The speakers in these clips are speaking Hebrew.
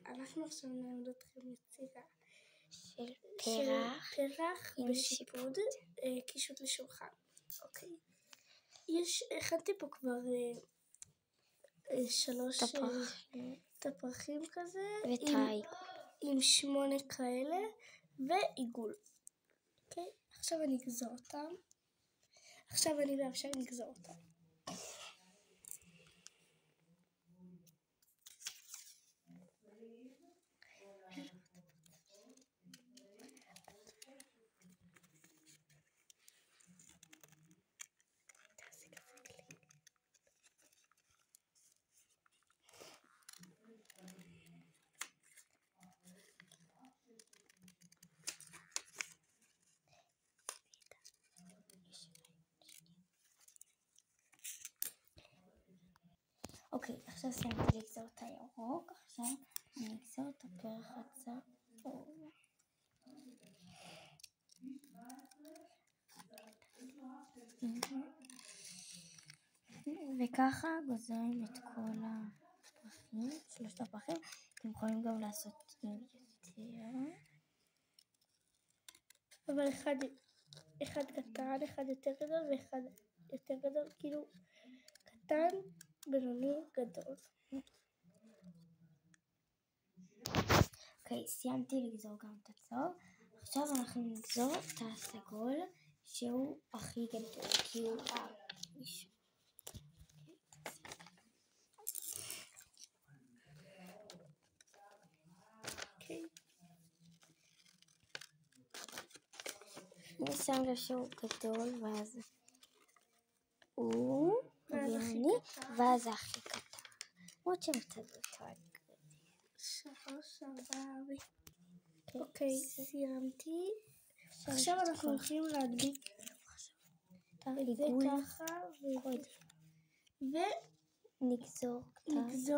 אנחנו עכשיו נלמד אתכם יצירה של פרח בשיפוד, קישוט לשולחן. אוקיי. הכנתי פה כבר 3 תפוחים כזה, עם 8 כאלה, ועיגול. אוקיי, עכשיו אני אגזור אותם. עכשיו אני ואפשר נגזור אותם. אוקיי, עכשיו סיימתי לגזור את הירוק, עכשיו אני אגזור את הפרח הצהוב. וככה גוזרים את כל הפרחים, 3 הפרחים. אתם יכולים גם לעשות יותר. אבל אחד קטן, אחד יותר גדול ואחד יותר גדול, כאילו קטן, בינוני, גדול. אוקיי, סיימתי לגזור גם את הצהוב. עכשיו אנחנו נגזור את הסגול שהוא הכי גדול, כי הוא הראשון. אוקיי. אני שם לב שהוא גדול, ואז הוא בינוני, ואז הכי קטן. עוד שם קצת יותר גדול. 3, 4. אוקיי, סיימתי. עכשיו אנחנו הולכים להדביק את זה ככה, ונגזור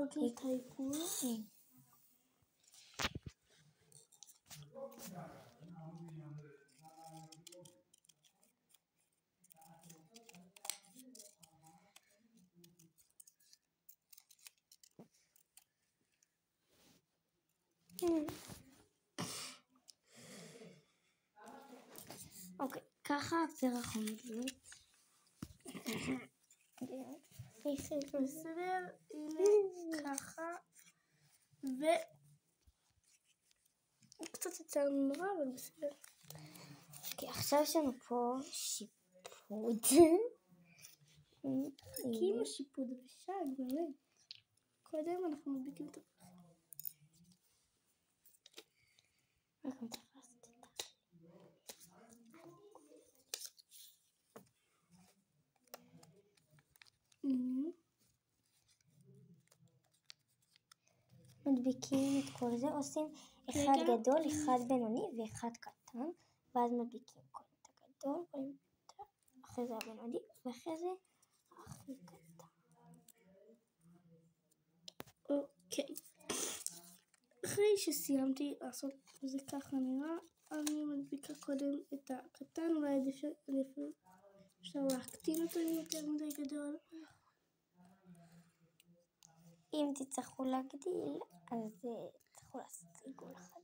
את העיגול. אוקיי, ככה הפרח עומד. בסדר, הנה ככה, קצת יצא לנו נורא, אבל בסדר. אוקיי, עכשיו יש לנו פה שיפוד. כי עם השיפוד ושג, באמת. קודם אנחנו מדביקים את הפרח. מדביקים את כל זה, עושים אחד גדול, אחד בינוני ואחד קטן, ואז מדביקים קודם את הגדול, אחרי זה הבינוני, ואחרי זה הכי קטן. אוקיי. אחרי שסיימתי לעשות זה ככה נראה, אני מדביקה קודם את הקטן, אולי אפשר להקטין אותו יותר מדי גדול. אם תצטרכו להגדיל, אז תצטרכו לעשות עיגול חדש.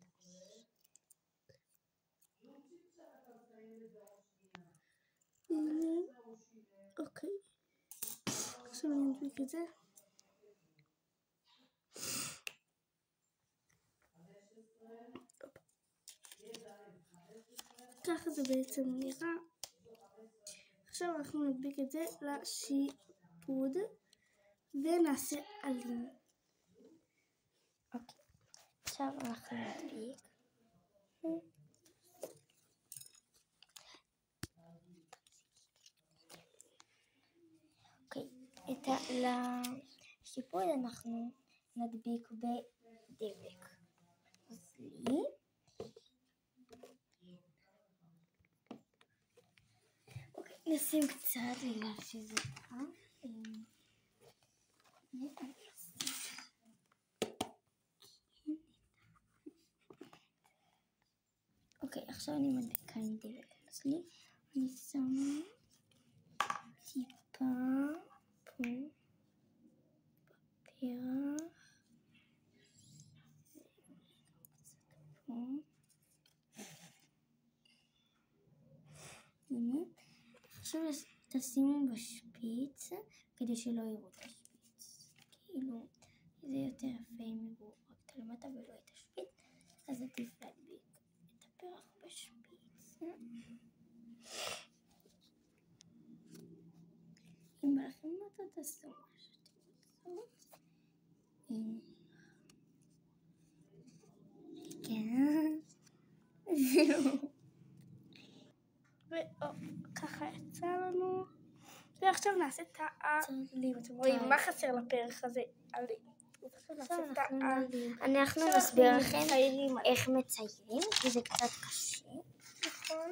אוקיי. עכשיו אני מדביק את זה. ככה זה בעצם נראה. עכשיו אנחנו נדביק את זה לשיפוד ונעשה עלים. אוקיי, עכשיו אנחנו נדביק. אוקיי, לשיפוד אנחנו נדביק בדבק נוזלי. אוקיי, נשים קצת בגלל שזה אוקיי, עכשיו אני מדביקה עם דבק נוזלי. אני שמה טיפה פה בפרח פה. הנה. עכשיו תשימו בשפיץ, כדי שלא יראו את השפיץ. כאילו, זה יותר יפה אם יראו רק את הלמטה ולא את השפיץ, אז עדיף להדביק את הפרח בשפיץ. אם בא לכם מטה תעשו מה שאתם רוצות. כן. וככה יצא לנו. ועכשיו נעשה את העלים. אתם רואים מה חסר לפרח הזה? עלים. אנחנו נסביר לכם איך מציירים, כי זה קצת קשה. נכון.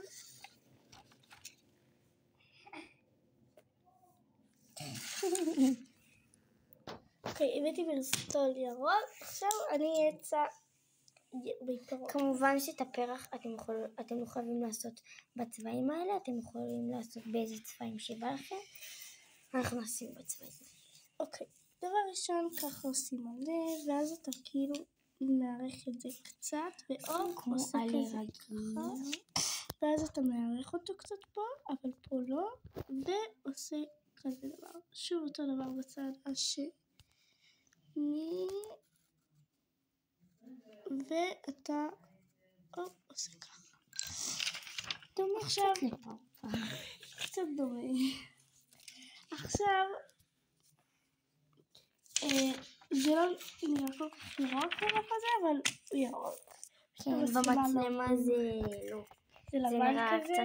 אוקיי, הבאתי ברסטול ירוק, עכשיו אני אצא בעיקרון. כמובן שאת הפרח אתם לא חייבים לעשות בצבעים האלה, אתם יכולים לעשות באיזה צבעים שבא לכם. אנחנו נשים בצבעים האלה. אוקיי, דבר ראשון ככה עושים מלא, ואז אתה כאילו מערך את זה קצת, ועוד כמו עושה עלי כזה רגיל. ואז אתה מערך אותו קצת פה, אבל פה לא, ועושה כזה דבר. שוב אותו דבר בצד השני, ואתה עושה ככה. דומה עכשיו, קצת לפרפר. קצת דומה. עכשיו, זה לא נראה כל כך ירוק ככה כזה, אבל הוא ירוק. כן, במצלמה זה לא. זה לבן כזה.